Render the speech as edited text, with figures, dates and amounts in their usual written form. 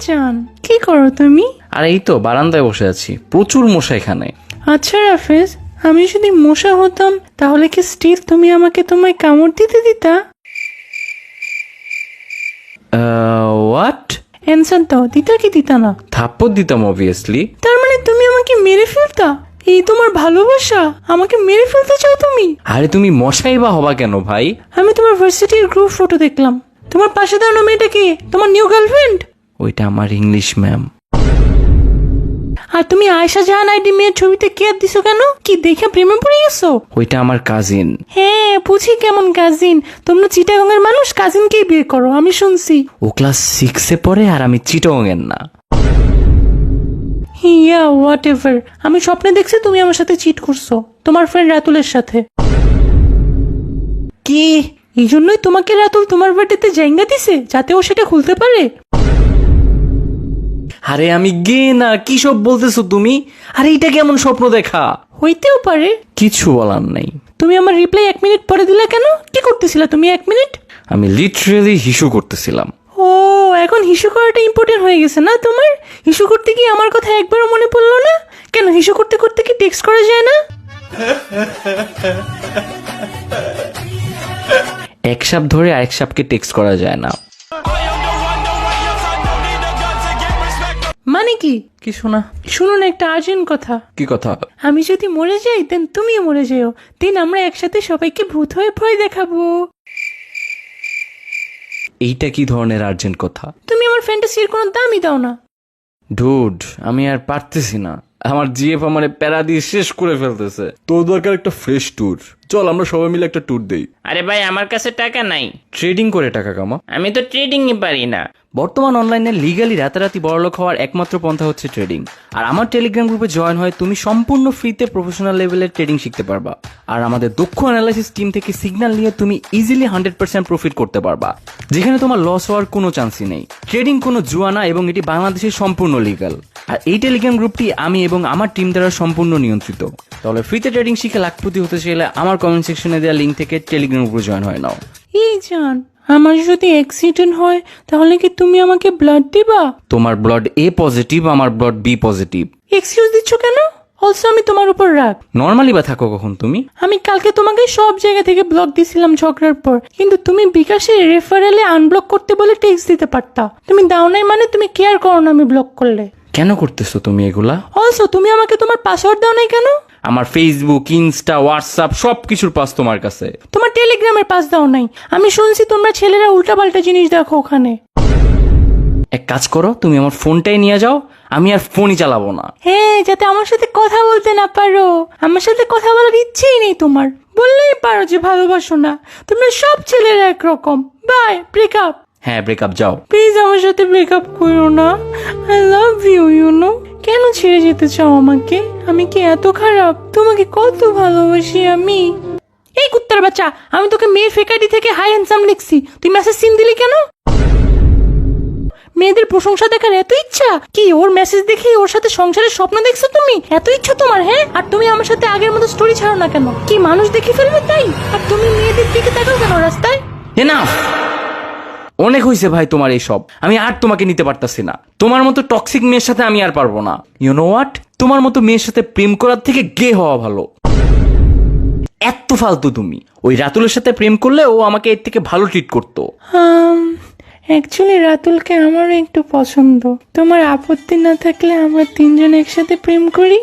জান, কি করো তুমি? আর এই তো বারান্দায় বসে আছি, প্রচুর মশা এখানে। আচ্ছা রাফেজ, আমি যদি মশা হতাম তাহলে কি স্টিল তুমি আমাকে তোমায় কামড় দিতে দিতা? হোয়াট? অ্যানসার দাও, দিতা কি দিতা না? থাপ্পড় দিতাম অবভিয়াসলি। তার মানে তুমি আমাকে মেরে ফেলতা? এই তোমার ভালোবাসা? আমাকে মেরে ফেলতে চাও তুমি? আরে তুমি মশাই বা হবা কেন ভাই? আমি তোমার ভার্সিটির গ্রুপ ফটো দেখলাম। তোমার পাশে দাঁড়ানো মেয়েটা কে? তোমার নিউ গার্লফ্রেন্ড? ওইটা আমার ইংলিশ ম্যাম। আর তুমি আয়েশা জাহান আইডি মেয়ের ছবিতে কেয়ার দিছো কেন? কি দেখে প্রেমে পড়ে গেছো? ওইটা আমার কাজিন। হ্যাঁ, বুঝি কেমন কাজিন। তোমরা চিটাগংয়ের মানুষ কাজিনকেই বিয়ে করো, আমি শুনছি। ও ক্লাস 6-এ পড়ে আর আমি চিটগংয়ের না। ইয়া হোয়াট এভার। আমি স্বপ্নে দেখছি তুমি আমার সাথে চিট করছো তোমার ফ্রেন্ড রাতুলের সাথে। কি? এই জন্যই তোমাকে রাতুল তোমার বাড়িতে জায়গা দিছে, যাতে ও সেটা খুলতে পারে। আরে আমি গে না, কি সব বলতেছো তুমি? আরে এটা কেমন স্বপ্ন দেখা? হইতেও পারে। কিছু বলার নাই। তুমি আমার রিপ্লাই 1 মিনিট পরে দিলে কেন? কি করতেছিলা তুমি 1 মিনিট? আমি লিটারেলি হিসু করতেছিলাম। ও, এখন হিসু করাটা ইম্পর্টেন্ট হয়ে গেছে না তোমার? হিসু করতে গিয়ে আমার কথা একবারও মনে পড়লো না? কেন হিসু করতে করতে কি টেক্সট করা যায় না? এক সাপ ধরে আরেক সাপকে টেক্সট করা যায় না। মানে কি? কি শোনা? শুনুন একটা আর্জেন্ট কথা। কি কথা? আমি যদি মরে যাই দেন তুমিও মরে যাও, দিন আমরা একসাথে সবাইকে ভূত হয়ে ভয় দেখাবো। এইটা কি ধরনের আর্জেন্ট কথা? তুমি আমার ফ্যান্টাসির কোনো দামই দাও না। ডুড, আমি আর পারতেছি না। আমার জিএফ আমারে প্যারা দিয়ে শেষ করে ফেলতেছে। তোর দরকার একটা ফ্রেশ ট্যুর। চল আমরা সবাই মিলে একটা ট্যুর দেই। আরে ভাই, আমার কাছে টাকা নাই। ট্রেডিং করে টাকা কামা। আমি তো ট্রেডিংই পারি না। বর্তমান অনলাইনে লিগালি রাতারাতি বড়লোক হওয়ার একমাত্র পন্থা হচ্ছে ট্রেডিং। আর আমার টেলিগ্রাম গ্রুপে জয়েন হয় তুমি সম্পূর্ণ ফ্রিতে প্রফেশনাল লেভেলের ট্রেডিং শিখতে পারবা। আর আমাদের দক্ষ অ্যানালাইসিস টিম থেকে সিগন্যাল নিয়ে তুমি ইজিলি 100% প্রফিট করতে পারবা, যেখানে তোমার লস হওয়ার কোনো চান্সই নেই। ট্রেডিং কোনো জুয়া না এবং এটি বাংলাদেশের সম্পূর্ণ লিগাল। আর এই টেলিগ্রাম গ্রুপটি আমি এবং আমার টিম দ্বারা সম্পূর্ণ নিয়ন্ত্রিত। তাহলে ফ্রিতে ট্রেডিং শিখে লাখপতি হতে চাইলে আমার কমেন্ট সেকশনে দেওয়া লিঙ্ক থেকে টেলিগ্রাম গ্রুপে জয়েন হয়ে নাও। এই জান, আমার যদি অ্যাক্সিডেন্ট হয় তাহলে কি তুমি আমাকে ব্লাড দিবা? তোমার ব্লাড এ পজিটিভ, আমার ব্লাড বি পজিটিভ। এক্সকিউজ দিচ্ছ কেন? অলসো আমি তোমার উপর রাগ। নর্মালি বা থাকো কখন তুমি? আমি কালকে তোমাকে সব জায়গা থেকে ব্লক দিছিলাম ঝগড়ার পর, কিন্তু তুমি বিকাশে রেফারেলে আনব্লক করতে বলে টেক্সট দিতে পারতা। তুমি দাও নাই মানে তুমি কেয়ার করো না আমি ব্লক করলে। কেন করতেছো তুমি এগুলা? অলসো তুমি আমাকে তোমার পাসওয়ার্ড দাও নাই কেন? আমার ফেসবুক, ইনস্টা, হোয়াটসঅ্যাপ সবকিছুর পাস তোমার কাছে। তোমার টেলিগ্রামের পাস দাও নাই। আমি শুনছি তোমরা ছেলেরা উল্টাপাল্টা জিনিস দেখো ওখানে। এক কাজ করো, তুমি আমার ফোনটাই নিয়ে যাও, আমি আর ফোনই চালাবো না। হ্যাঁ, যাতে আমার সাথে কথা বলতে না পারো। আমার সাথে কথা বলার ইচ্ছেই নেই তোমার। বললেই পারো যে ভালোবাসো না। তোমরা সব ছেলেরা একরকম। Bye, breakup. হ্যাঁ, ব্রেকআপ, যাও। প্লিজ আমার সাথে ব্রেকআপ করো না। I love you, you know. কেন ছেড়ে যেতে চাও আমাকে? আমি কি এত খারাপ? তোমাকে কত ভালোবাসি আমি। এই কুত্তার বাচ্চা, আমি তোকে মেয়ের ফেকাটি থেকে হাই হ্যান্ডসাম লিখছি, তুই মেসেজ সিন দিলি কেন? মেয়েদের প্রশংসা দেখার এত ইচ্ছা কি? ওর মেসেজ দেখেই ওর সাথে সংসারের স্বপ্ন দেখছো তুমি? এত ইচ্ছা তোমার? হ্যাঁ, আর তুমি আমার সাথে আগের মতো স্টোরি ছাড়ো না কেন? কি মানুষ দেখে ফেলবে তাই? আর তুমি মেয়েদের দিকে তাকাও কেন রাস্তায়? এনাফ, অনেক হয়েছে ভাই তোমার এইসব। আমি আর তোমাকে নিতে পারতাছি না। তোমার মতো টক্সিক মেয়ের সাথে আমি আর পারবো না। ইউ নো হোয়াট, তোমার মতো মেয়ের সাথে প্রেম করার থেকে গে হওয়া ভালো। এত ফালতু তুমি। ওই রাতুলের সাথে প্রেম করলে ও আমাকে এর থেকে ভালো ট্রিট করতো। অ্যাকচুয়ালি রাতুলকে আমারও একটু পছন্দ। তোমার আপত্তি না থাকলে আমরা তিনজন একসাথে প্রেম করি।